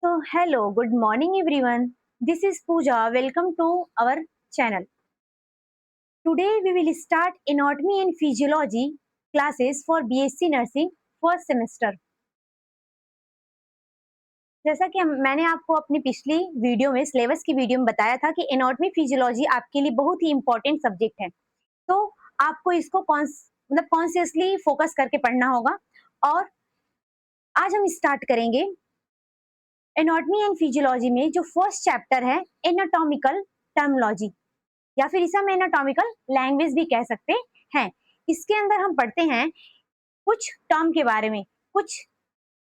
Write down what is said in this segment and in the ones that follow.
So, hello, good morning, everyone. This is Pooja. Welcome to our channel. Today, we will start anatomy and physiology classes for BSc Nursing first semester. जैसा कि मैंने आपको अपनी पिछली video में syllabus की video में बताया था कि एनाटॉमी फिजियोलॉजी आपके लिए बहुत ही इंपॉर्टेंट सब्जेक्ट है, तो आपको इसको मतलब कॉन्शियसली फोकस करके पढ़ना होगा। और आज हम स्टार्ट करेंगे एनाटॉमी एंड फिजियोलॉजी में जो फर्स्ट चैप्टर है एनाटॉमिकल टर्मिनोलॉजी, या फिर इसे हम एनाटॉमिकल लैंग्वेज भी कह सकते हैं। इसके अंदर हम पढ़ते हैं कुछ टर्म के बारे में, कुछ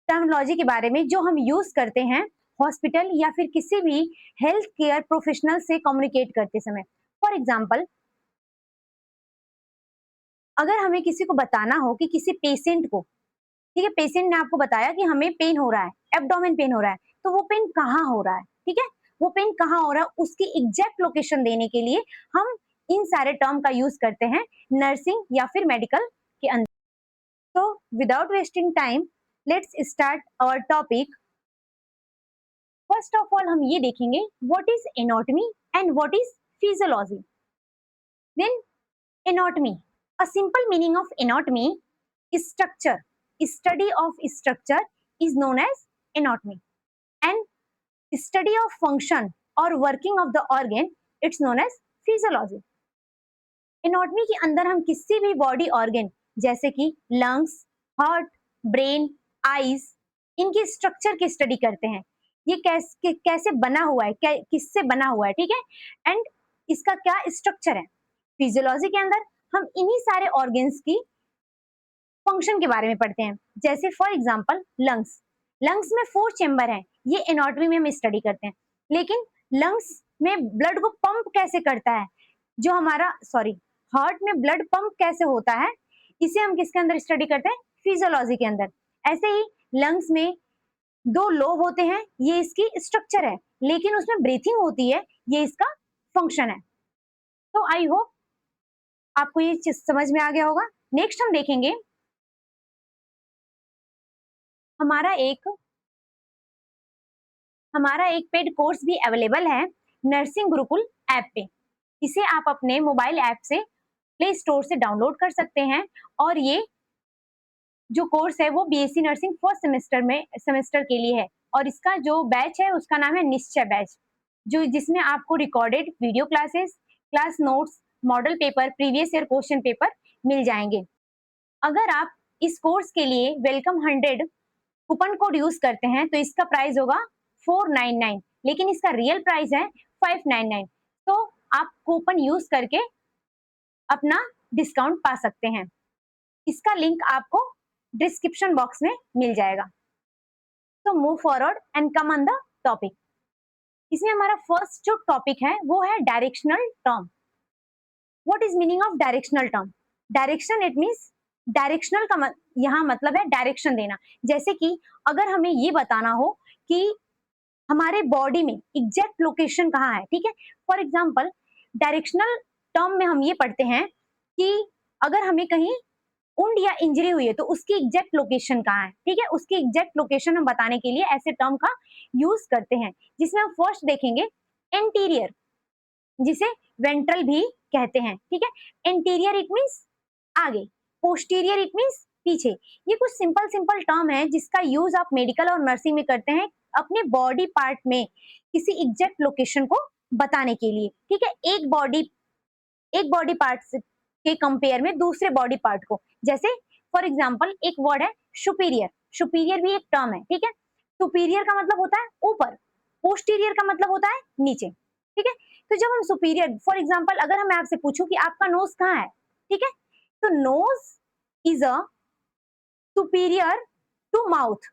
टर्मिनोलॉजी के बारे में जो हम यूज करते हैं हॉस्पिटल या फिर किसी भी हेल्थ केयर प्रोफेशनल से कम्युनिकेट करते समय। फॉर एग्जाम्पल, अगर हमें किसी को बताना हो कि किसी पेशेंट को, ठीक है, पेशेंट ने आपको बताया कि हमें पेन हो रहा है, एब्डोमेन पेन हो रहा है, तो वो पेन कहाँ हो रहा है, ठीक है, वो पेन कहाँ हो रहा है उसकी एग्जैक्ट लोकेशन देने के लिए हम इन सारे टर्म का यूज करते हैं नर्सिंग या फिर मेडिकल के अंदर। तो without wasting time, let's start our topic. First of all हम ये देखेंगे what is anatomy and what is physiology. Then anatomy, a simple meaning of anatomy is structure. Study of structure is known as anatomy, and study of function or working of the organ, it's known as physiology. Anatomy के अंदर हम किसी भी body organ जैसे कि lungs, heart, brain, eyes, इनके structure की study करते हैं। ये कैसे बना हुआ है, किससे बना हुआ है, ठीक है, एंड इसका क्या स्ट्रक्चर है। फिजियोलॉजी के अंदर हम इन्हीं सारे ऑर्गन्स की फंक्शन के बारे में पढ़ते हैं। जैसे फॉर एग्जांपल लंग्स, लंग्स में 4 चेंबर हैं, ये एनाटॉमी में हम स्टडी करते हैं। लेकिन लंग्स में ब्लड को पंप कैसे करता है, जो हमारा हार्ट में ब्लड पंप कैसे होता है, इसे हम किसके अंदर स्टडी करते हैं, फिजियोलॉजी के अंदर। ऐसे ही लंग्स में 2 लोब होते हैं, ये इसकी स्ट्रक्चर है, लेकिन उसमें ब्रीथिंग होती है, ये इसका फंक्शन है। तो आई होप आपको ये चीज समझ में आ गया होगा। नेक्स्ट हम देखेंगे हमारा एक हमारा एक पेड कोर्स भी अवेलेबल है नर्सिंग गुरुकुल ऐप पे। इसे आप अपने मोबाइल ऐप से प्ले स्टोर से डाउनलोड कर सकते हैं। और ये जो कोर्स है वो बीएससी नर्सिंग फर्स्ट सेमेस्टर के लिए है। और इसका जो बैच है उसका नाम है निश्चय बैच, जो जिसमें आपको recorded video classes, class notes, model paper, previous year question paper मिल जाएंगे। अगर आप इस कोर्स के लिए वेलकम 100 कूपन कोड यूज करते हैं तो इसका प्राइस होगा 499, लेकिन इसका रियल प्राइस है 599। तो आप कूपन यूज करके अपना डिस्काउंट पा सकते हैं। इसका लिंक आपको डिस्क्रिप्शन बॉक्स में मिल जाएगा। तो move forward and come on the topic. इसमें हमारा फर्स्ट जो टॉपिक है वो है directional term. What is meaning of directional term? Direction, it means directional का यहाँ मतलब है डायरेक्शन देना। जैसे कि अगर हमें ये बताना हो कि हमारे बॉडी में एग्जैक्ट लोकेशन कहाँ है, ठीक है, फॉर एग्जाम्पल डायरेक्शनल टर्म में हम ये पढ़ते हैं कि अगर हमें कहीं वुंड या इंजरी हुई है तो उसकी एग्जैक्ट लोकेशन कहाँ है, ठीक है, उसकी एग्जैक्ट लोकेशन हम बताने के लिए ऐसे टर्म का यूज करते हैं। जिसमें हम फर्स्ट देखेंगे एंटीरियर, जिसे वेंट्रल भी कहते हैं, ठीक है। एंटीरियर इट मीन्स आगे, पोस्टीरियर इट मीन्स पीछे। ये कुछ सिंपल सिंपल टर्म है जिसका यूज आप मेडिकल और नर्सिंग में करते हैं अपने बॉडी पार्ट में किसी एग्जैक्ट लोकेशन को बताने के लिए, ठीक है। एक बॉडी पार्ट के कंपेयर में दूसरे बॉडी पार्ट को, जैसे फॉर एग्जांपल एक वर्ड है सुपीरियर, सुपीरियर भी एक टर्म है, ठीक है। सुपीरियर का मतलब होता है ऊपर, पोस्टीरियर का मतलब होता है नीचे, ठीक है। तो जब हम सुपीरियर, फॉर एग्जांपल अगर मैं आपसे पूछूं कि आपका नोज कहाँ है, ठीक है, तो nose is a superior to mouth,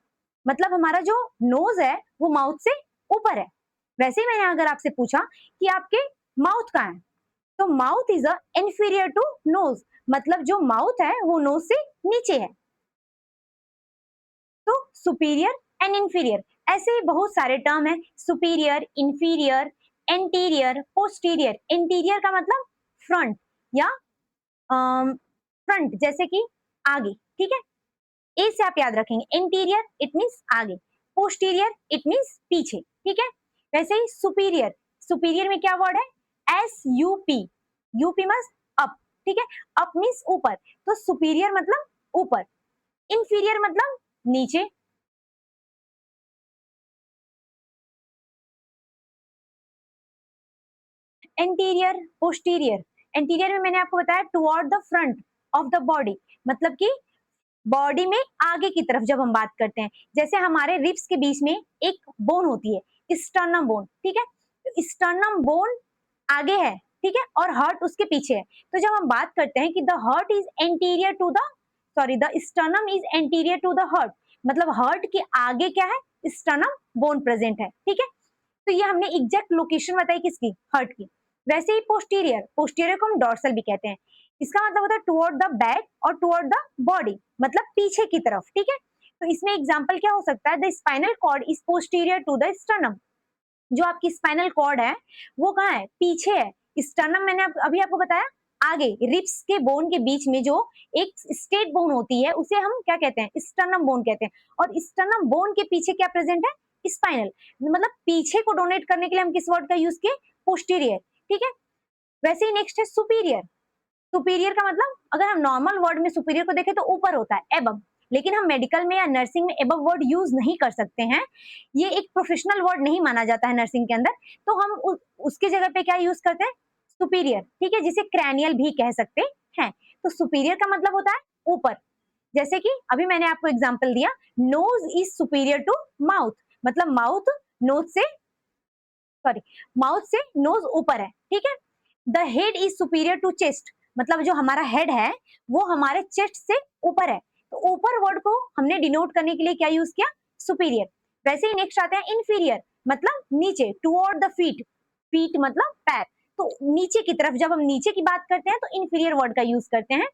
मतलब हमारा जो नोज है वो माउथ से ऊपर है। वैसे ही मैंने अगर आपसे पूछा कि आपके माउथ कहाँ है, तो mouth is a inferior to nose, मतलब जो माउथ है वो नोज से नीचे है। तो सुपीरियर एंड इंफीरियर, ऐसे ही बहुत सारे टर्म है, superior, inferior, anterior, posterior. Anterior का मतलब फ्रंट या फ्रंट, जैसे कि आगे, ठीक है, ए से आप याद रखेंगे, इंटीरियर इट मीन्स आगे, पोस्टीरियर इट मीन्स पीछे, ठीक है। वैसे ही सुपीरियर, सुपीरियर में क्या वर्ड है, S U P, UP means up, ठीक है। अप मीन्स ऊपर, तो सुपीरियर मतलब ऊपर, इंफीरियर मतलब नीचे। एंटीरियर, पोस्टीरियर, एंटीरियर में मैंने आपको बताया toward the front of the body, मतलब कि बॉडी में आगे की तरफ जब हम बात करते हैं, जैसे हमारे रिब्स के बीच में एक बोन होती है, स्टर्नम बोन, ठीक है। स्टर्नम बोन आगे है, ठीक है, और हार्ट उसके पीछे है। तो जब हम बात करते हैं कि the heart is anterior to the, sorry, the sternum is anterior to the heart, मतलब हार्ट के आगे क्या है, स्टर्नम बोन प्रेजेंट है, ठीक है। तो ये हमने एग्जैक्ट लोकेशन बताई किसकी, हार्ट की। वैसे ही पोस्टीरियर, पोस्टीरियर को हम डॉर्सल भी कहते हैं, इसका मतलब होता है टुवर्ड द बैक और टुवर्ड द बॉडी, मतलब पीछे की तरफ, ठीक है। तो इसमें एग्जांपल क्या हो सकता है, the spinal cord is posterior to the sternum, जो आपकी स्पाइनल कॉर्ड है वो कहाँ है, पीछे है। स्टर्नम मैंने अभी आपको बताया आगे, रिब्स के बोन के बीच में जो एक स्टेट बोन होती है उसे हम क्या कहते हैं, स्टर्नम बोन कहते हैं। और स्टर्नम बोन के पीछे क्या प्रेजेंट है, स्पाइनल, मतलब पीछे को डोनेट करने के लिए हम किस वर्ड का यूज किए, पोस्टीरियर, ठीक है। वैसे ही नेक्स्ट है सुपीरियर, सुपीरियर का मतलब अगर हम नॉर्मल वर्ड में सुपीरियर को देखें तो ऊपर होता है, एबव, लेकिन हम मेडिकल में या नर्सिंग में एबव वर्ड यूज नहीं कर सकते हैं, ये एक प्रोफेशनल वर्ड नहीं माना जाता है नर्सिंग के अंदर, तो हम उसके जगह पे क्या यूज करते हैं, सुपीरियर, ठीक है, जिसे क्रैनियल भी कह सकते हैं। तो सुपीरियर का मतलब होता है ऊपर, जैसे कि अभी मैंने आपको एग्जांपल दिया, nose is superior to mouth, मतलब माउथ नोज से, सॉरी, माउथ से नोज ऊपर है, ठीक है। The head is superior to chest, मतलब जो हमारा हेड है वो हमारे चेस्ट से ऊपर है, तो ऊपर वर्ड को हमने डिनोट करने के लिए क्या यूज किया, सुपीरियर। वैसे ही नेक्स्ट आते हैं इन्फीरियर, मतलब नीचे, टुवर्ड द फीट, फीट मतलब पैर, तो नीचे की तरफ जब हम नीचे की बात करते हैं तो इन्फीरियर वर्ड का यूज करते हैं।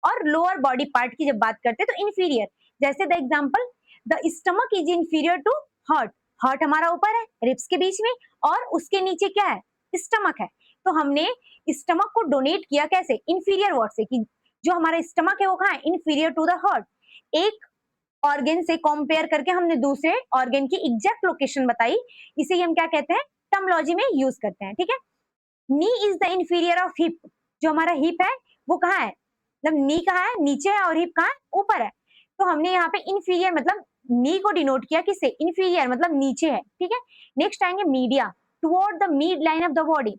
और लोअर बॉडी पार्ट की जब बात करते हैं तो इन्फीरियर, जैसे the example, the stomach is inferior to heart, heart हमारा ऊपर है रिब्स के बीच में, और उसके नीचे क्या है, स्टमक है। तो हमने स्टमक को डोनेट किया कैसे, इंफीरियर वर्ड से, कि जो हमारा स्टमक है वो कहाँ है, इंफीरियर टू द हार्ट। एक ऑर्गन से कंपेयर करके हमने दूसरे ऑर्गन की एग्जैक्ट लोकेशन बताई, इसे हम क्या कहते हैं, टर्मोलॉजी में यूज करते हैं, ठीक है। Knee is the inferior of hip, जो हमारा हिप है वो कहाँ है, मतलब नी कहाँ है, नीचे है, और हिप कहाँ है, ऊपर है। तो हमने यहाँ पे इंफीरियर मतलब नी को डिनोट किया किससे, इंफीरियर मतलब नीचे है, ठीक है। नेक्स्ट आएंगे media, toward the mid line of the body,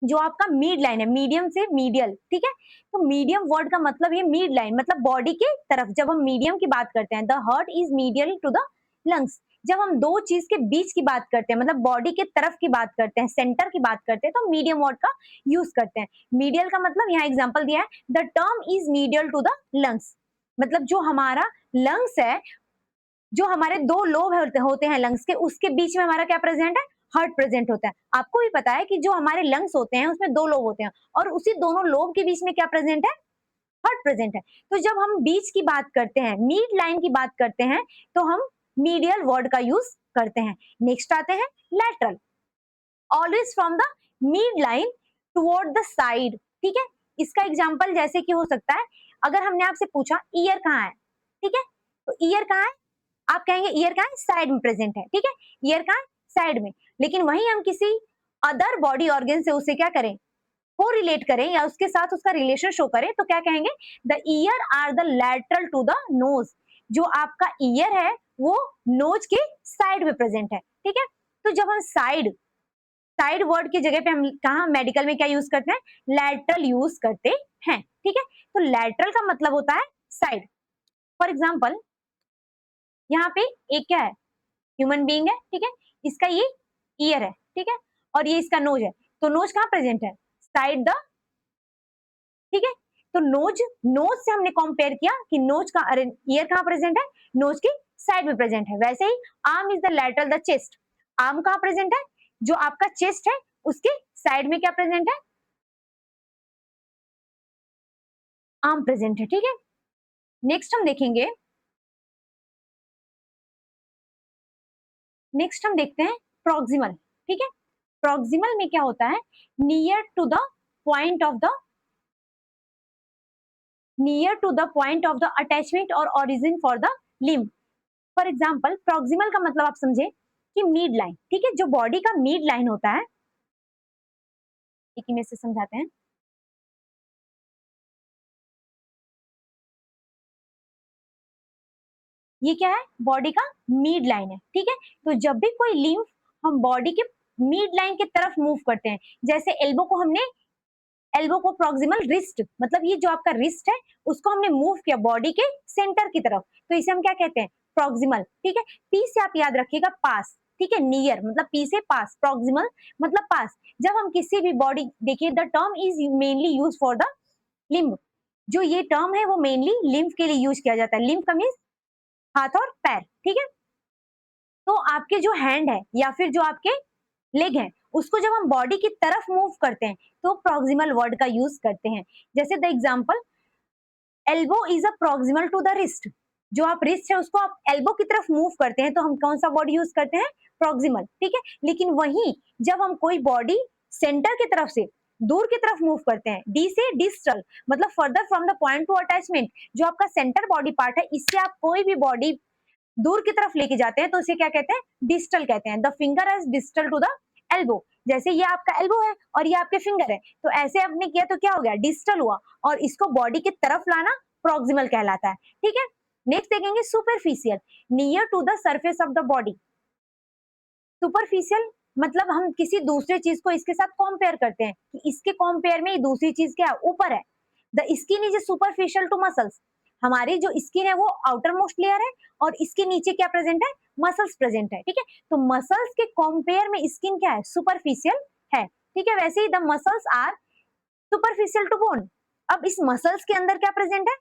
जो आपका मिड लाइन है, मीडियम से मीडियल, ठीक है। तो मीडियम वर्ड का मतलब ये मिड लाइन, मतलब बॉडी के तरफ, जब हम मीडियम की बात करते हैं, the heart is medial to the lungs, जब हम दो चीज के बीच की बात करते हैं, मतलब बॉडी के तरफ की बात करते हैं, सेंटर की बात करते हैं, तो मीडियम वर्ड का यूज करते हैं। मीडियल का मतलब यहाँ एग्जांपल दिया है, the term is medial to the lungs, मतलब जो हमारा लंग्स है, जो हमारे दो लोब होते हैं लंग्स के, उसके बीच में हमारा क्या प्रेजेंट है, हार्ट प्रेजेंट होता है। आपको भी पता है कि जो हमारे लंग्स होते हैं उसमें दो लोब होते हैं, और उसी दोनों लोब के बीच में क्या प्रेजेंट है, हार्ट प्रेजेंट है। तो जब हम बीच की बात करते हैं, मिड लाइन की बात करते हैं, तो हम मीडियल वर्ड का यूज करते हैं। नेक्स्ट आते हैं lateral, always from the mid line toward the side, ठीक है। इसका एग्जांपल जैसे कि हो सकता है, अगर हमने आपसे पूछा ईयर कहाँ है, ठीक है, तो ईयर कहाँ है, आप कहेंगे ईयर कहाँ है, साइड में प्रेजेंट है, ठीक है, ईयर कहाँ है, साइड में। लेकिन वहीं हम किसी अदर बॉडी ऑर्गन से उसे क्या करें, को रिलेट करें, या उसके साथ उसका रिलेशन शो करें, तो क्या कहेंगे, the ear are the lateral to the nose, जो आपका ईयर है वो नोज के साइड में प्रेजेंट है, ठीक है। तो जब हम साइड, साइड वर्ड की जगह पे हम कहा मेडिकल में क्या यूज करते हैं, लैटरल यूज करते हैं, ठीक है। तो लैटरल का मतलब होता है साइड। फॉर एग्जाम्पल, यहाँ पे एक क्या है, ह्यूमन बीइंग है, ठीक है, इसका ये ईयर है, ठीक है, और ये इसका नोज है, तो नोज कहाँ प्रेजेंट है, साइड द, ठीक है। तो नोज, नोज से हमने कंपेयर किया कि नोज का, अरे ईयर कहाँ प्रेजेंट है, नोज की साइड में प्रेजेंट है। वैसे ही arm is the lateral the chest, arm कहाँ प्रेजेंट है, जो आपका चेस्ट है उसके साइड में क्या प्रेजेंट है, आर्म प्रेजेंट है, ठीक है। नेक्स्ट हम देखेंगे, नेक्स्ट हम देखते हैं प्रॉक्सिमल, ठीक है। प्रॉक्सिमल में क्या होता है, near to the point of the, near to the point of the attachment और origin for the limb, for example proximal का मतलब आप समझे कि मिड लाइन, ठीक है, जो बॉडी का मिड लाइन होता है, एक ही में से समझाते हैं। ये क्या है, बॉडी का मिड लाइन है, ठीक है। तो जब भी कोई लिम्फ हम बॉडी के मिड लाइन की तरफ मूव करते हैं, जैसे एल्बो को हमने, एल्बो को प्रॉक्सिमल रिस्ट, मतलब ये जो आपका रिस्ट है उसको हमने मूव किया बॉडी के सेंटर की तरफ, तो इसे हम क्या कहते हैं, प्रॉक्सिमल, ठीक है। पी से आप याद रखिएगा पास, ठीक है, नियर मतलब पी से पास, प्रॉक्सिमल मतलब पास। जब हम किसी भी बॉडी, देखिए the term is mainly use for the limb, जो ये टर्म है वो मेनली लिम्फ के लिए यूज किया जाता है। लिम्फ का मीन्स हाथ और पैर, ठीक है। तो आपके जो हैंड है या फिर जो आपके लेग है, उसको जब हम बॉडी की तरफ मूव करते हैं तो प्रॉक्सिमल वर्ड का यूज करते हैं। जैसे the example, elbow is a proximal to the wrist, जो आप रिस्ट है उसको आप एल्बो की तरफ मूव करते हैं तो हम कौन सा वर्ड यूज करते हैं, प्रॉक्सिमल, ठीक है। लेकिन वहीं जब हम कोई बॉडी सेंटर की तरफ से दूर की तरफ मूव करते हैं, डी से डिस्टल मतलब further from the point two attachment, जो आपका सेंटर बॉडी पार्ट है, इससे आप कोई भी बॉडी दूर की तरफ लेके जाते हैं तो उसे क्या कहते हैं, डिस्टल कहते हैं। The finger as distal to the elbow, जैसे ये आपका एल्बो है और ये आपके फिंगर है, तो ऐसे आपने किया तो क्या हो गया, डिस्टल हुआ, और इसको बॉडी की तरफ लाना प्रॉक्सिमल कहलाता है, ठीक है। नेक्स्ट देखेंगे superficial, near to the surface of the body. Superficial मतलब हम किसी दूसरे चीज को इसके साथ कंपेयर करते हैं कि इसके कंपेयर में ये दूसरी चीज क्या है, ऊपर है। The skin is superficial to muscles, हमारी जो स्किन है वो आउटर मोस्ट लेयर है और इसके नीचे क्या प्रेजेंट है, मसल्स प्रेजेंट है, ठीक है। तो मसल्स के कंपेयर में स्किन क्या है, सुपरफिशियल है, ठीक है। वैसे ही the muscles are superficial to bone, अब इस मसल्स के अंदर क्या प्रेजेंट है,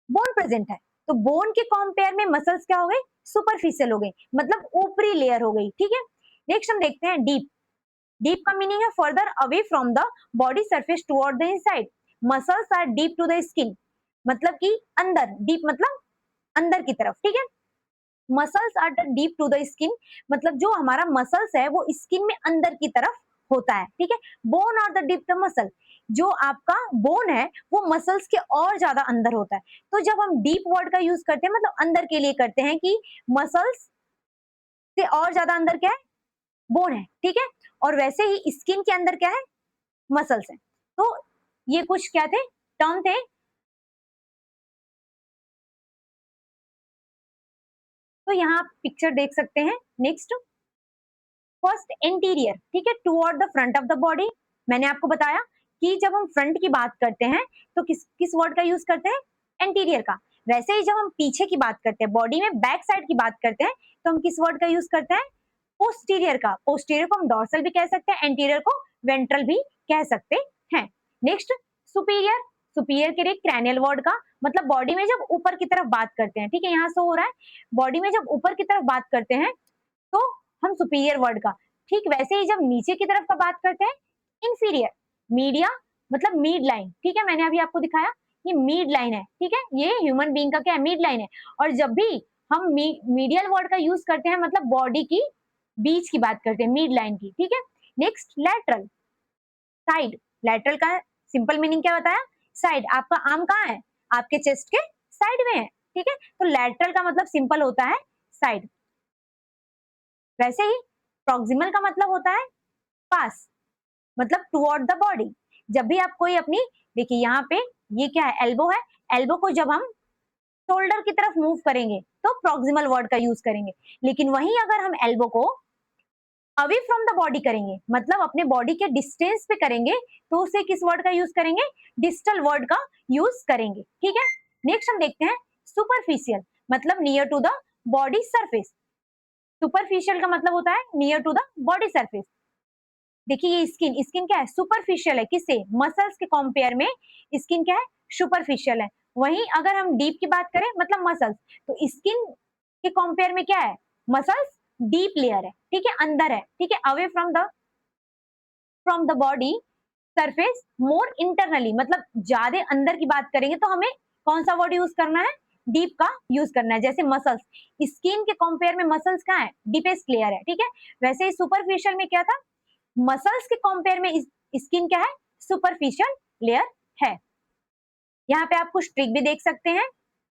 बोन प्रेजेंट है, तो बोन के कंपेयर में मसल्स क्या हो गई, सुपरफिशियल हो गई, मतलब ऊपरी लेयर हो गई, ठीक है। नेक्स्ट हम देखते हैं डीप। डीप का मीनिंग है further away from the body surface toward the inside, muscles are deep to the skin, मतलब कि अंदर, डीप मतलब अंदर की तरफ, ठीक है। Muscles are deep to the skin, मतलब जो हमारा मसल्स है वो स्किन में अंदर की तरफ होता है, ठीक है। Bone are the deep the muscle, जो आपका बोन है वो मसल्स के और ज्यादा अंदर होता है। तो जब हम डीप वर्ड का यूज करते हैं मतलब अंदर के लिए करते हैं कि मसल्स से और ज्यादा अंदर क्या है, बोन है, ठीक है। और वैसे ही स्किन के अंदर क्या है, मसल्स है। तो ये कुछ क्या थे, टर्म थे। तो यहाँ आप पिक्चर देख सकते हैं। नेक्स्ट, फर्स्ट एंटीरियर, ठीक है, toward the front of the body. मैंने आपको बताया कि जब हम फ्रंट की बात करते हैं तो किस किस वर्ड का यूज करते हैं, एंटीरियर का। वैसे ही जब हम पीछे की बात करते हैं, बॉडी में बैक साइड की बात करते हैं, तो हम किस वर्ड का यूज करते हैं, पोस्टीरियर का। पोस्टीरियर को हम डॉर्सल भी कह सकते हैं, एंटीरियर को वेंट्रल भी कह सकते हैं। नेक्स्ट, सुपीरियर, सुपीरियर के लिए क्रैनियल वर्ड का मतलब बॉडी में जब ऊपर की तरफ बात करते हैं, ठीक है, यहाँ से हो रहा है, बॉडी में जब ऊपर की तरफ बात करते हैं तो हम सुपीरियर वर्ड का। ठीक वैसे ही जब नीचे की तरफ का बात करते हैं, इंफीरियर। मीडिया मतलब मिड लाइन, ठीक है, मैंने अभी आपको दिखाया ये मिड लाइन है, ठीक है, ये ह्यूमन बीइंग का क्या है, मिड लाइन है। और जब भी हम मीडियल वर्ड का यूज करते हैं मतलब बॉडी की बीच की बात करते हैं, मिड लाइन की, ठीक है। Next, lateral, side. लैटरल का सिंपल मीनिंग क्या बताया, साइड। आपका आर्म कहाँ है, आपके चेस्ट के साइड में है, ठीक है। तो लैटरल का मतलब सिंपल होता है साइड। वैसे ही प्रॉक्सिमल का मतलब होता है पास, मतलब टुवर्ड द बॉडी। जब भी आप कोई अपनी, देखिए यहाँ पे ये क्या है, एल्बो है, एल्बो को जब हम शोल्डर की तरफ मूव करेंगे तो प्रॉक्सिमल वर्ड का यूज करेंगे। लेकिन वहीं अगर हम एल्बो को अवे फ्रॉम द बॉडी करेंगे मतलब अपने बॉडी के डिस्टेंस पे करेंगे तो उसे किस वर्ड का यूज करेंगे, डिस्टल वर्ड का यूज करेंगे, ठीक है। नेक्स्ट हम देखते हैं सुपरफिशियल, मतलब near to the body surface. Superficial का मतलब होता है near to the body surface. देखिए ये स्किन, स्किन क्या है, सुपरफिशियल है, किससे, मसल्स के कंपेयर में स्किन क्या है, सुपरफिशियल है। वहीं अगर हम डीप की बात करें मतलब मसल्स, तो स्किन के कंपेयर में क्या है, मसल्स डीप लेयर है, ठीक है, अंदर है, ठीक है, away from the body surface more internally, मतलब ज्यादा अंदर की बात करेंगे तो हमें कौन सा वर्ड यूज करना है, डीप का यूज करना है। जैसे मसल्स, स्किन के कंपेयर में मसल्स कहाँ है, डीपेस्ट लेयर है, ठीक है। वैसे ही सुपरफिशियल में क्या था, मसल्स के कंपेयर में स्किन क्या है, सुपरफिशियल लेयर है। यहाँ पे आप कुछ ट्रिक भी देख सकते हैं,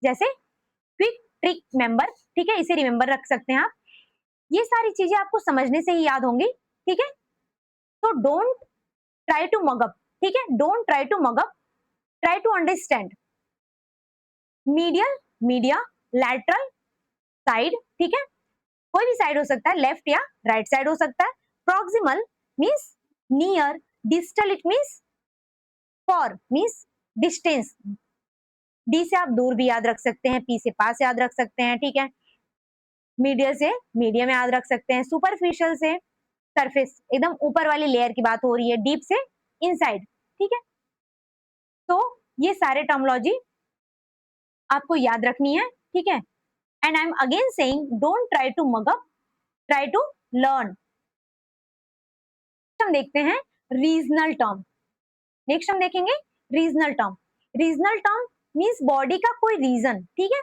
जैसे क्विक ट्रिक मेंबर, ठीक है, इसे रिमेंबर रख सकते हैं आप। ये सारी चीजें आपको समझने से ही याद होंगी, ठीक है। तो don't try to mug up, ठीक है, don't try to mug up, try to understand. Medial, media, lateral, side, ठीक है, कोई भी साइड हो सकता है, लेफ्ट या राइट साइड हो सकता है। Proximal means near, distal it means for means distance, D से आप दूर भी याद रख सकते हैं, पी से पास याद रख सकते हैं, ठीक है। मीडियल से मीडियम याद रख सकते हैं, सुपरफिशियल से सरफेस, एकदम ऊपर वाली लेयर की बात हो रही है, डीप से इनसाइड, ठीक है। तो ये सारे टर्मोलॉजी आपको याद रखनी है, ठीक है। And I am again saying don't try to mug up, try to learn. हम देखते हैं रीजनल टर्म। नेक्स्ट हम देखेंगे regional term. Regional term means body का कोई रीजन, ठीक है,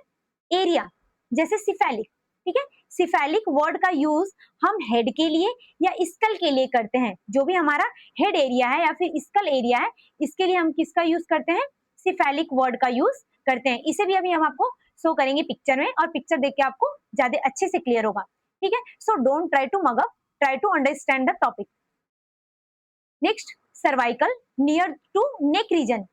एरिया, जैसे सिफेलिक, ठीक है। सिफेलिक वर्ड का यूज हम हेड के लिए या स्कल के लिए करते हैं। जो भी हमारा हेड एरिया है या फिर स्कल एरिया है, इसके लिए हम किसका यूज करते हैं? सिफेलिक वर्ड का यूज करते हैं। इसे भी अभी हम आपको शो करेंगे पिक्चर में, और पिक्चर देख के आपको ज्यादा अच्छे से क्लियर होगा, ठीक है। So don't try to mug up, try to understand the topic. Next cervical, near to neck region.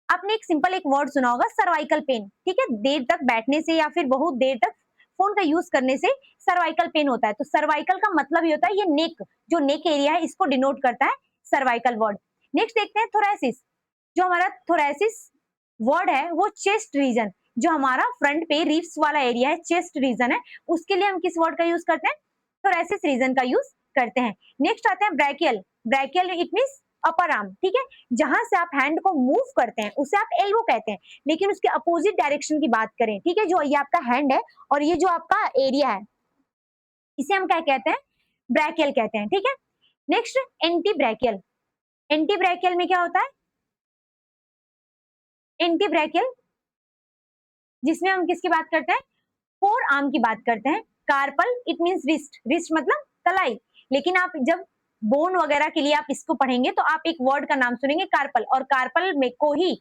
आपने एक सिंपल एक वर्ड सुना होगा, सर्वाइकल पेन, ठीक है। देर तक बैठने से या फिर बहुत देर तक फोन का यूज करने से सर्वाइकल पेन होता है। तो सर्वाइकल का मतलब ये होता है, ये नेक, जो नेक एरिया है इसको डिनोट करता है सर्वाइकल वर्ड। नेक्स्ट देखते हैं थोरैसिस। जो हमारा थोरैसिस वर्ड है वो चेस्ट रीजन, जो हमारा फ्रंट पे रिब्स वाला एरिया है, चेस्ट रीजन है, उसके लिए हम किस वर्ड का यूज करते हैं? थोरैसिस रीजन का यूज करते हैं। नेक्स्ट आते हैं brachial. Brachial it means upper arm, ठीक है, जहां से आप हैंड को मूव करते हैं उसे आप एल्बो कहते हैं, लेकिन उसके अपोजिट डायरेक्शन की बात करें, ठीक है, जो ये आपका हैंड है और ये जो आपका एरिया है, इसे हम क्या कहते हैं? ब्रैकियल कहते हैं, ठीक है। Next anti brachial. Anti brachial में क्या होता है? एंटी ब्रैकियल जिसमें हम किसकी बात करते हैं? फोर आर्म की बात करते हैं। Carpal it means wrist, wrist मतलब कलाई, लेकिन आप जब बोन वगैरह के लिए आप इसको पढ़ेंगे तो आप एक वर्ड का नाम सुनेंगे कार्पल, और कार्पल में को ही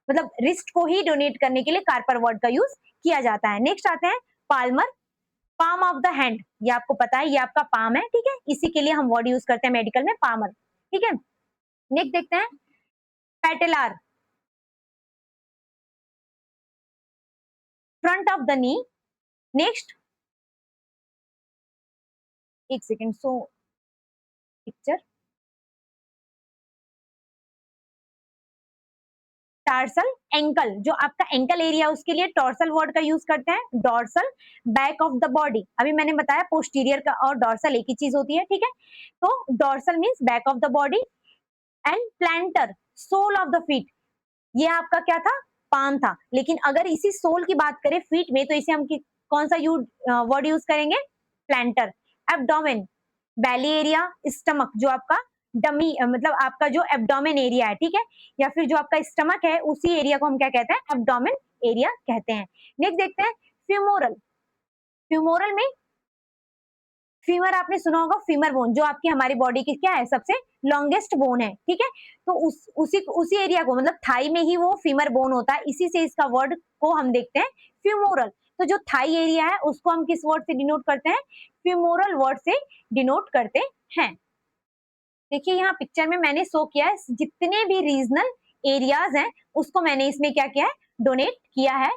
मतलब रिस्ट को ही डोनेट करने के लिए कार्पल वर्ड का यूज किया जाता है। नेक्स्ट आते हैं Palmer, palm of the hand, ये आपको पता है ये आपका पाम है, ठीक है, इसी के लिए हम वर्ड यूज करते हैं मेडिकल में, पामर, ठीक है। नेक्स्ट देखते हैं patellar, front of the knee. Next एक second, so picture, tarsal ankle, जो आपका एंकल एरिया उसके लिए टॉर्सल वर्ड का यूज करते हैं। Dorsal back of the body, अभी मैंने बताया पोस्टीरियर का और डॉर्सल एक ही चीज होती है, ठीक है। तो dorsal means back of the body. And plantar sole of the feet, ये आपका क्या था? पाम था, लेकिन अगर इसी सोल की बात करें फीट में तो इसे हम कौन सा वर्ड यूज करेंगे? प्लांटर। एब्डोमेन बेली एरिया, स्टमक जो आपका डमी मतलब आपका जो एब्डोमेन एरिया है, ठीक है, या फिर जो आपका स्टमक है उसी एरिया को हम क्या कहते हैं? एब्डोमेन एरिया कहते हैं। नेक्स्ट देखते हैं फ्यूमोरल। फ्यूमोरल में फीमर आपने सुना होगा, फीमर बोन जो आपकी हमारी बॉडी की क्या है? सबसे लॉन्गेस्ट बोन है, ठीक है। तो उसी एरिया को मतलब थाई में ही वो फीमर बोन होता है, इसी से इसका वर्ड को हम देखते हैं फ्यूमोरल। तो जो थाई एरिया है उसको हम किस वर्ड से डिनोट करते हैं? फ्यूमोरल वर्ड से डिनोट करते हैं। देखिए यहाँ पिक्चर में मैंने शो किया है जितने भी रीजनल एरियाज हैं उसको मैंने इसमें क्या किया है? डोनेट किया है।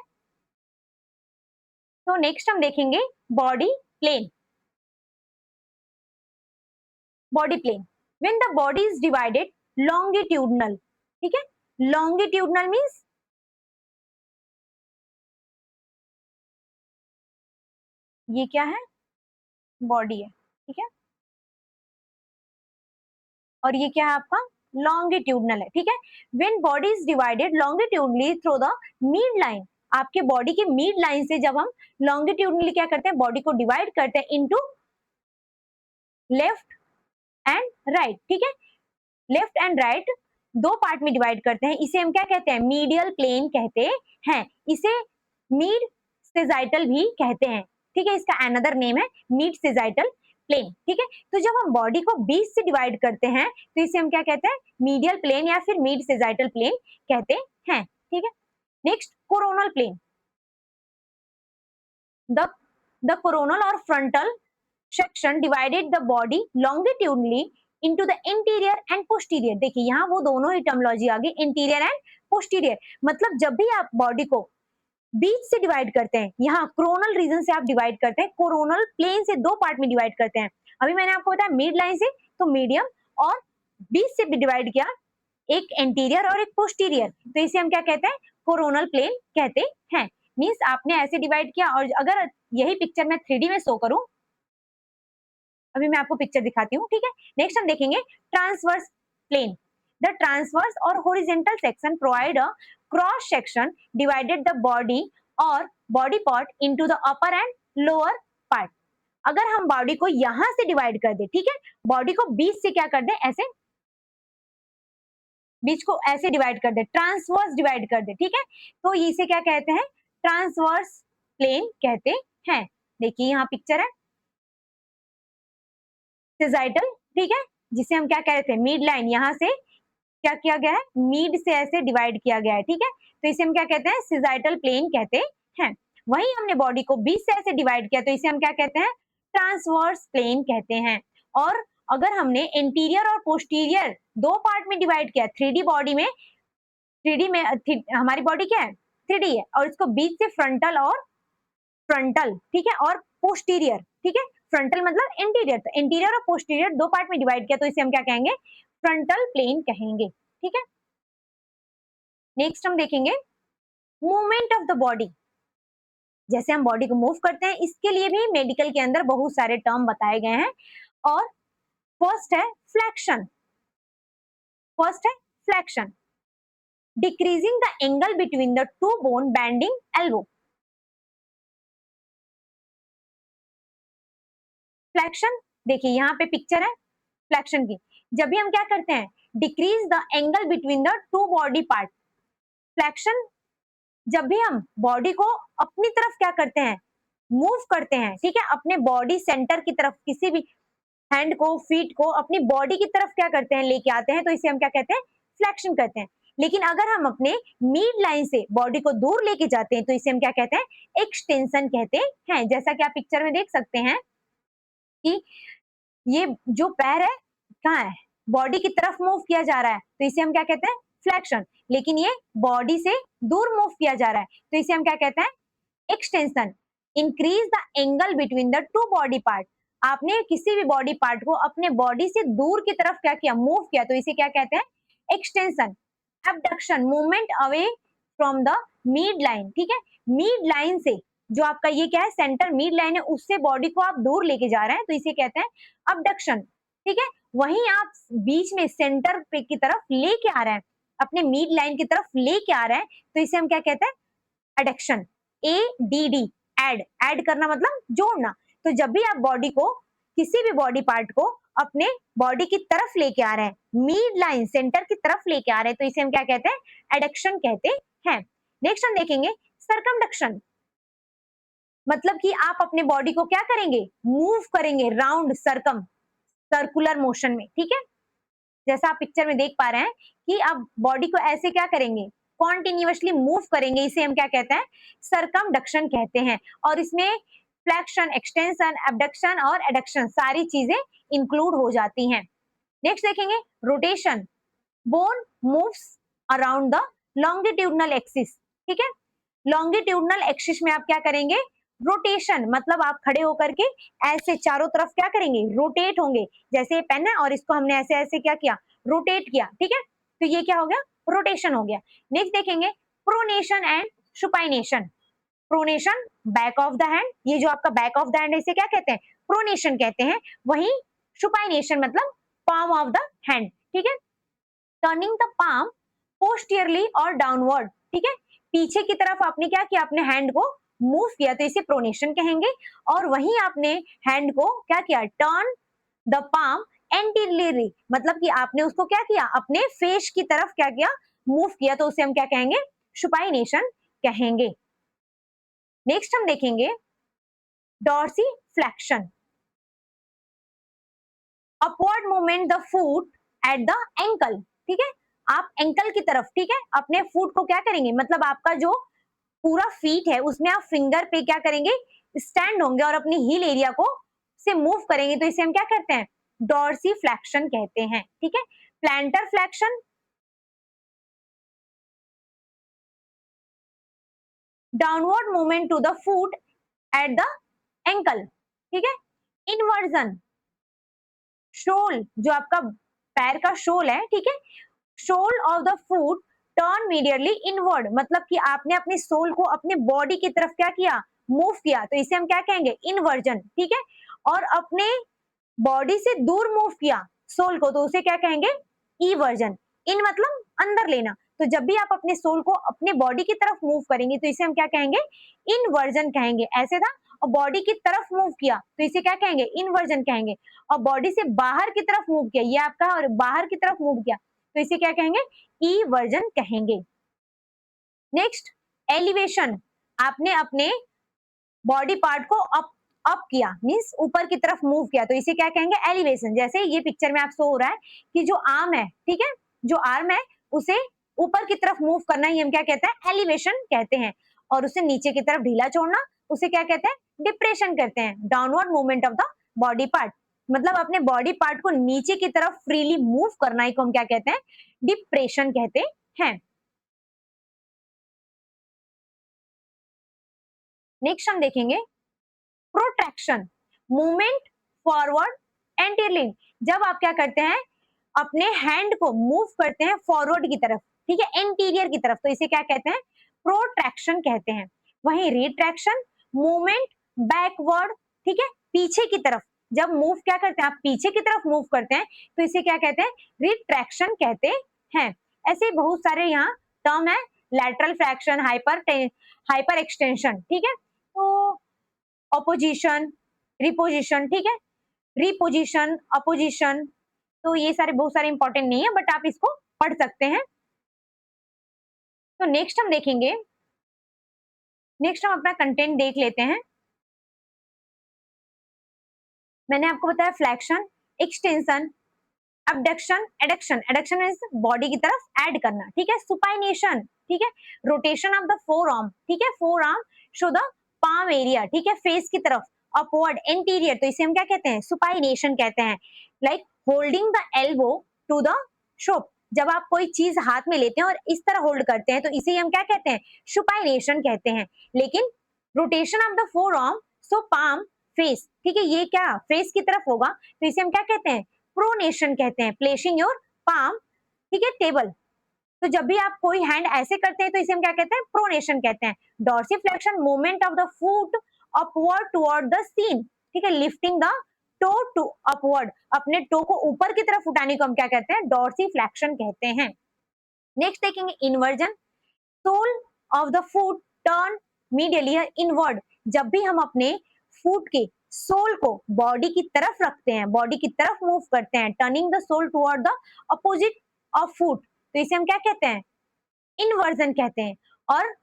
तो नेक्स्ट हम देखेंगे body plane. Body plane, when the body is divided longitudinal, ठीक है। लॉन्गिट्यूडनल मींस ये क्या है? बॉडी है, ठीक है, और ये क्या है आपका? लॉन्गिट्यूडनल है, ठीक है। When body is divided longitudinally through the mid line, आपके बॉडी की मिड लाइन से जब हम लॉन्गिट्यूडनली क्या करते हैं? बॉडी को डिवाइड करते हैं इनटू लेफ्ट एंड राइट, ठीक है। लेफ्ट एंड राइट दो पार्ट में डिवाइड करते हैं, इसे हम क्या कहते हैं? मीडियल प्लेन कहते हैं। इसे मिड सेजाइटल भी कहते हैं, ठीक है, इसका अनदर नेम है मिड सेजाइटल प्लेन, ठीक है। तो जब हम बॉडी को बीच से डिवाइड करते हैं तो इसे हम क्या कहते हैं? मीडियल प्लेन या फिर मिड सेजाइटल प्लेन कहते हैं, ठीक है। Next coronal plane. The the coronal or frontal section divided the body longitudinally into the interior and posterior. देखिए यहाँ वो दोनों ही टर्मोलॉजी आ गई, इंटीरियर एंड पोस्टीरियर। मतलब जब भी आप बॉडी को बीच से डिवाइड करते हैं, यहाँ कोरोनल रीजन से आप डिवाइड करते हैं, कोरोनल प्लेन से दो पार्ट में डिवाइड करते हैं। अभी मैंने आपको बताया मिड लाइन से, तो मीडियम, और बीच से भी डिवाइड किया, एक एंटीरियर और एक पोस्टीरियर, तो इसे हम क्या कहते हैं, कोरोनल प्लेन कहते हैं। मीन्स आपने ऐसे डिवाइड किया, और अगर यही पिक्चर मैं 3D में शो करूं, अभी मैं आपको पिक्चर दिखाती हूँ, ठीक है। नेक्स्ट हम देखेंगे ट्रांसवर्स प्लेन। द ट्रांसवर्स और horizontal section provide a cross section divided the body और body part into the upper and lower part. अगर हम बॉडी को यहां से डिवाइड कर दे, ठीक है, बॉडी को बीच से क्या कर दे, ऐसे बीच को ऐसे डिवाइड कर दे, ट्रांसवर्स डिवाइड कर दे, ठीक है, तो इसे क्या कहते हैं, ट्रांसवर्स प्लेन कहते हैं। देखिए यहाँ पिक्चर है, सिजाइटल, ठीक है, जिसे हम क्या कह रहे थे, मिड लाइन, यहाँ से क्या किया गया है, मिड से ऐसे डिवाइड किया गया है, ठीक है, तो इसे हम क्या कहते हैं, सिजाइटल प्लेन कहते हैं। वहीं हमने बॉडी को बीच से ऐसे डिवाइड किया, तो इसे हम क्या कहते हैं, ट्रांसवर्स प्लेन कहते हैं। और अगर हमने इंटीरियर और पोस्टीरियर दो पार्ट में डिवाइड किया, 3D बॉडी में, 3D में हमारी बॉडी क्या है, 3D है, और इसको बीच से फ्रंटल और फ्रंटल, ठीक है, और पोस्टीरियर, ठीक है, फ्रंटल मतलब इंटीरियर, तो इंटीरियर और पोस्टीरियर दो पार्ट में डिवाइड किया, तो इसे हम क्या कहेंगे, फ्रंटल प्लेन कहेंगे, ठीक है। नेक्स्ट हम देखेंगे मूवमेंट ऑफ द बॉडी। जैसे हम बॉडी को मूव करते हैं, इसके लिए भी मेडिकल के अंदर बहुत सारे टर्म बताए गए हैं। और फर्स्ट है फ्लेक्शन, फर्स्ट है flexion, decreasing the angle between the two bone bending elbow. Flexion, देखिए यहाँ पे पिक्चर है फ्लेक्शन की, जब भी हम क्या करते हैं, decrease the angle between the two body part. Flexion, जब भी हम बॉडी को अपनी तरफ क्या करते हैं, मूव करते हैं, ठीक है, अपने बॉडी सेंटर की तरफ, किसी भी हैंड को, फीट को अपनी बॉडी की तरफ क्या करते हैं, लेके आते हैं, तो इसे हम क्या कहते हैं, फ्लेक्शन करते हैं। लेकिन अगर हम अपने मिड लाइन से बॉडी को दूर लेके जाते हैं, तो इसे हम क्या कहते हैं, एक्सटेंशन कहते हैं। जैसा कि आप पिक्चर में देख सकते हैं कि ये जो पैर है कहाँ है, बॉडी की तरफ मूव किया जा रहा है, तो इसे हम क्या कहते हैं, फ्लेक्शन। लेकिन ये बॉडी से दूर मूव किया जा रहा है, तो इसे हम क्या कहते हैं, extension. Increase the angle between the two body part, आपने किसी भी बॉडी पार्ट को अपने बॉडी से दूर की तरफ क्या किया, मूव किया, तो इसे क्या कहते हैं, extension. Abduction, movement away from the mid line, ठीक है, मिड लाइन से, जो आपका ये क्या है, सेंटर मिड लाइन है, उससे बॉडी को आप दूर लेके जा रहे हैं, तो इसे कहते हैं अबडक्शन, ठीक है। वहीं आप बीच में सेंटर पे की तरफ लेके आ रहे हैं, अपने मिड लाइन की तरफ लेके आ रहे हैं, तो इसे हम क्या कहते हैं, एडक्शन। ADD, एड, एड करना मतलब जोड़ना। तो जब भी आप बॉडी को, किसी भी बॉडी पार्ट को अपने बॉडी की तरफ लेके आ रहे हैं, मिड लाइन सेंटर की तरफ लेके आ रहे हैं, तो इसे हम क्या कहते हैं, एडक्शन कहते हैं। नेक्स्ट हम देखेंगे सर्कमडक्शन, मतलब कि आप अपने बॉडी को क्या करेंगे, मूव करेंगे राउंड, सर्कम, सर्कुलर मोशन में, ठीक है। जैसा आप पिक्चर में देख पा रहे हैं कि आप बॉडी को ऐसे क्या करेंगे, कॉन्टिन्यूअसली मूव करेंगे, इसे हम क्या कहते हैं, सर्कमडक्शन कहते हैं। और इसमें फ्लेक्शन, एक्सटेंशन, एबडक्शन और एडक्शन सारी चीजें इंक्लूड हो जाती हैं। नेक्स्ट देखेंगे rotation, bone moves around the longitudinal axis, ठीक है। लॉन्गिट्यूडनल एक्सिस में आप क्या करेंगे, रोटेशन, मतलब आप खड़े होकर के ऐसे चारों तरफ क्या करेंगे, रोटेट होंगे। जैसे ये पेन है और इसको हमने ऐसे ऐसे क्या किया, रोटेट किया, ठीक है, तो ये क्या हो गया, रोटेशन हो गया। नेक्स्ट देखेंगे pronation and supination. Pronation, back of the hand, ये जो आपका बैक ऑफ द हैंड है, इसे क्या कहते हैं, प्रोनेशन कहते हैं। वहीं सुपाइनेशन मतलब पाम ऑफ द हैंड, ठीक है, टर्निंग द पाम पोस्टियरली और डाउनवर्ड, ठीक है, पीछे की तरफ आपने क्या किया, अपने हैंड को मूव किया, तो इसे प्रोनेशन कहेंगे। और वहीं आपने हैंड को क्या किया, टर्न द पाम एंटीरियरली, मतलब कि आपने उसको क्या किया, अपने फेस की तरफ क्या किया, मूव किया, तो उसे हम क्या कहेंगे, सुपाइनेशन कहेंगे। नेक्स्ट हम देखेंगे dorsi flexion, upward movement the foot at the ankle, ठीक है, आप एंकल की तरफ, ठीक है, अपने फुट को क्या करेंगे, मतलब आपका जो पूरा फीट है उसमें आप फिंगर पे क्या करेंगे, स्टैंड होंगे और अपनी हील एरिया को से मूव करेंगे तो इसे हम क्या कहते हैं, डॉर्सीफ्लेक्शन कहते हैं। ठीक है, plantar flexion, downward movement to the foot at the ankle. ठीक है, इन्वर्जन, शोल जो आपका पैर का शोल है, ठीक है, sole of the foot turn medially inward, मतलब कि आपने अपने सोल को अपने बॉडी की तरफ क्या किया, मूव किया, तो इसे हम क्या कहेंगे, इनवर्जन। ठीक है, और अपने बॉडी से दूर मूव किया सोल को तो उसे क्या कहेंगे, ईवर्जन। इन मतलब अंदर लेना, तो जब भी आप अपने सोल को अपने बॉडी की तरफ मूव करेंगे तो इसे हम क्या कहेंगे, इनवर्जन कहेंगे। ऐसे था, और बॉडी की तरफ मूव किया तो इसे क्या कहेंगे, इनवर्जन कहेंगे। और बॉडी से बाहर की तरफ मूव किया, ये आपका, और बाहर की तरफ मूव किया तो इसे क्या कहेंगे, ईवर्जन कहेंगे। नेक्स्ट, एलिवेशन, आपने अपने बॉडी पार्ट को अप किया, मींस ऊपर की तरफ मूव किया तो इसे क्या कहेंगे, एलिवेशन। जैसे ये पिक्चर में आप शो हो रहा है कि जो आर्म है, ठीक है, जो आर्म है उसे ऊपर की तरफ मूव करना ही हम क्या कहते हैं, एलिवेशन कहते हैं। और उसे नीचे की तरफ ढीला छोड़ना उसे क्या कहते हैं, डिप्रेशन कहते हैं। Downward movement of the body part, मतलब अपने बॉडी पार्ट को नीचे की तरफ फ्रीली मूव करना ही को हम क्या कहते हैं, डिप्रेशन कहते हैं। नेक्स्ट हम देखेंगे प्रोट्रैक्शन, मूवमेंट फॉरवर्ड एंटीरियर। जब आप क्या करते हैं, अपने हैंड को मूव करते हैं फॉरवर्ड की तरफ, ठीक है, एंटीरियर की तरफ, तो इसे क्या कहते हैं, प्रोट्रैक्शन कहते हैं। वहीं रिट्रैक्शन, मूवमेंट बैकवर्ड, ठीक है, पीछे की तरफ, जब मूव क्या करते हैं, आप पीछे की तरफ मूव करते हैं तो इसे क्या कहते हैं, रिट्रैक्शन कहते हैं। ऐसे बहुत सारे यहाँ टर्म है, लैटरल फ्लैक्शन, हाइपर एक्सटेंशन, ठीक है, तो अपोजिशन, रिपोजिशन, ठीक है, रिपोजिशन, अपोजिशन, तो ये सारे बहुत सारे इंपॉर्टेंट नहीं है बट आप इसको पढ़ सकते हैं। तो नेक्स्ट हम देखेंगे, नेक्स्ट हम अपना कंटेंट देख लेते हैं। मैंने आपको बताया flexion, extension, abduction, adduction, adduction means body की तरफ ऐड करना, ठीक है, सुपाइनेशन, ठीक है, rotation of the four arm, ठीक है, four arm show the palm area, ठीक है, फेस की तरफ, अपवर्ड एंटीरियर, तो इसे हम क्या कहते हैं, सुपाइनेशन कहते हैं। Like holding the elbow to the soup, जब आप कोई चीज हाथ में लेते हैं और इस तरह होल्ड करते हैं तो इसे हम क्या कहते हैं, सुपाइनेशन कहते हैं। लेकिन rotation of the four arm so palm face, ठीक है, ये क्या फेस की तरफ होगा तो इसे हम क्या कहते हैं, प्रोनेशन कहते हैं। प्लेसिंग योर पाम, ठीक है, टेबल, तो जब भी आप कोई हैंड ऐसे करते हैं तो इसे हम क्या कहते हैं, प्रोनेशन कहते हैं। Dorsiflexion, movement of the foot upward toward the shin, ठीक है, lifting the toe to upward, अपने टो को ऊपर की तरफ उठाने को हम क्या कहते हैं, डॉर्सीफ्लेक्शन कहते हैं। नेक्स्ट देखेंगे inversion, sole of the foot turn medially inward, जब भी हम अपने फुट के सोल को बॉडी की तरफ रखते हैं, बॉडी की तरफ मूव करते हैं, turning the sole toward the opposite of foot, तो इसे हम क्या कहते हैं, इन्वर्जन कहते हैं। और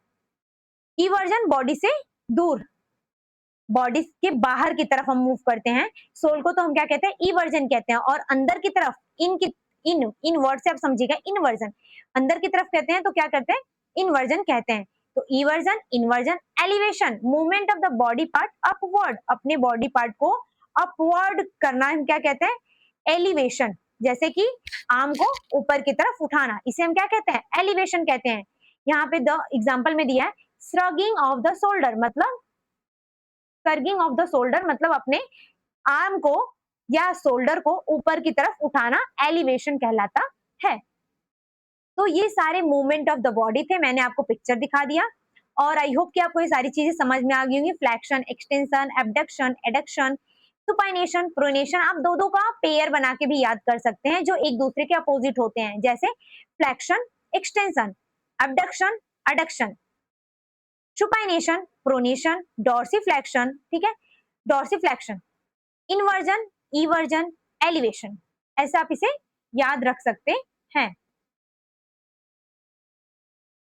इवर्जन बॉडी से दूर, बॉडी के बाहर की तरफ हम मूव करते हैं सोल को तो हम क्या कहते हैं, इवर्जन कहते हैं। और अंदर की तरफ इन वर्ड से आप समझिएगा, इनवर्जन अंदर की तरफ कहते हैं तो क्या करते हैं, इनवर्जन कहते हैं। तो eversion, inversion, elevation, movement of the body part upward, अपने बॉडी पार्ट को अपवर्ड करना हम क्या कहते हैं, एलिवेशन। जैसे कि आर्म को ऊपर की तरफ उठाना, इसे हम क्या कहते हैं, एलिवेशन कहते हैं। यहाँ पे द एग्जांपल में दिया है, श्रगिंग ऑफ द शोल्डर, मतलब सर्गिंग ऑफ द शोल्डर, मतलब अपने आर्म को या शोल्डर को ऊपर की तरफ उठाना एलिवेशन कहलाता है। तो ये सारे मूवमेंट ऑफ द बॉडी थे, मैंने आपको पिक्चर दिखा दिया और आई होप कि आपको ये सारी चीजें समझ में आ गई होंगी। Flexion, extension, abduction, adduction, supination, pronation, आप दो दो का पेयर बना के भी याद कर सकते हैं जो एक दूसरे के अपोजिट होते हैं, जैसे flexion, extension, abduction, adduction, supination, pronation, dorsiflexion, ठीक है, डॉर्सीफ्लेक्शन, इन्वर्जन, इवर्जन, एलिवेशन, ऐसा आप इसे याद रख सकते हैं।